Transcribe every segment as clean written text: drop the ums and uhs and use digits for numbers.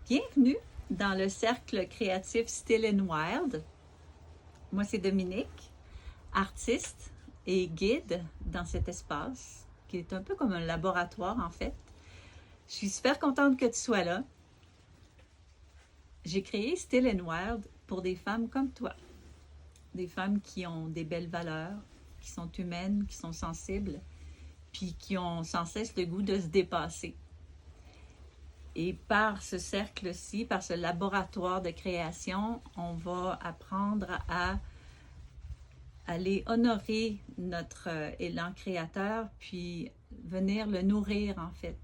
Bienvenue dans le cercle créatif Still and Wild. Moi, c'est Dominique, artiste et guide dans cet espace, qui est un peu comme un laboratoire en fait. Je suis super contente que tu sois là. J'ai créé Still and Wild pour des femmes comme toi. Des femmes qui ont des belles valeurs, qui sont humaines, qui sont sensibles, puis qui ont sans cesse le goût de se dépasser. Et par ce cercle-ci, par ce laboratoire de création, on va apprendre à aller honorer notre élan créateur, puis venir le nourrir en fait.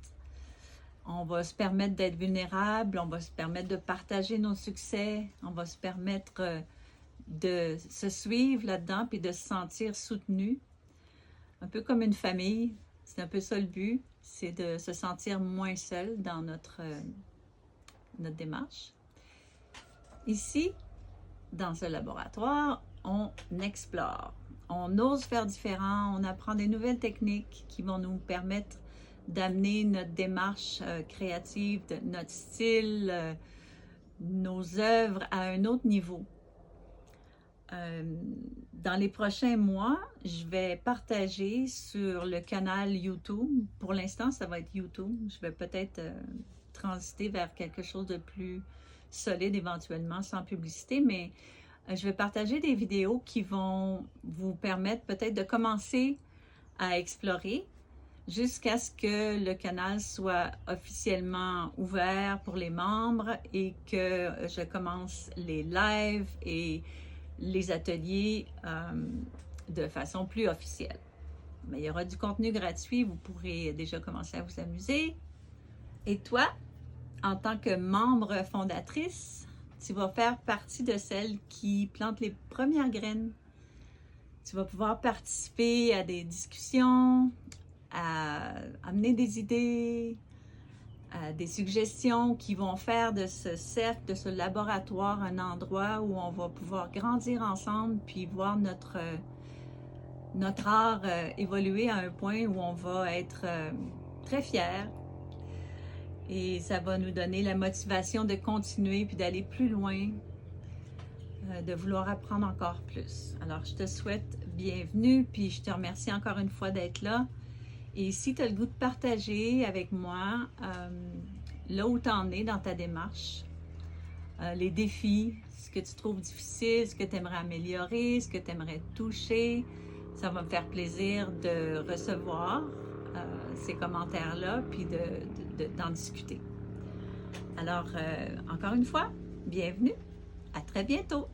On va se permettre d'être vulnérable, on va se permettre de partager nos succès, on va se permettre de se suivre là-dedans, puis de se sentir soutenu, un peu comme une famille. C'est un peu ça le but, c'est de se sentir moins seul dans notre démarche. Ici, dans ce laboratoire, on explore, on ose faire différent, on apprend des nouvelles techniques qui vont nous permettre d'amener notre démarche créative, notre style, nos œuvres à un autre niveau. Dans les prochains mois, je vais partager sur le canal YouTube. Pour l'instant, ça va être YouTube. Je vais peut-être transiter vers quelque chose de plus solide éventuellement, sans publicité, mais je vais partager des vidéos qui vont vous permettre peut-être de commencer à explorer jusqu'à ce que le canal soit officiellement ouvert pour les membres et que je commence les lives et les ateliers de façon plus officielle. Mais il y aura du contenu gratuit, vous pourrez déjà commencer à vous amuser. Et toi, en tant que membre fondatrice, tu vas faire partie de celles qui plantent les premières graines. Tu vas pouvoir participer à des discussions, à amener des idées, des suggestions qui vont faire de ce cercle, de ce laboratoire, un endroit où on va pouvoir grandir ensemble puis voir notre art évoluer à un point où on va être très fiers. Et ça va nous donner la motivation de continuer puis d'aller plus loin, de vouloir apprendre encore plus. Alors, je te souhaite bienvenue puis je te remercie encore une fois d'être là. Et si tu as le goût de partager avec moi là où tu en es dans ta démarche, les défis, ce que tu trouves difficile, ce que tu aimerais améliorer, ce que tu aimerais toucher, ça va me faire plaisir de recevoir ces commentaires-là puis d'en discuter. Alors, encore une fois, bienvenue, à très bientôt!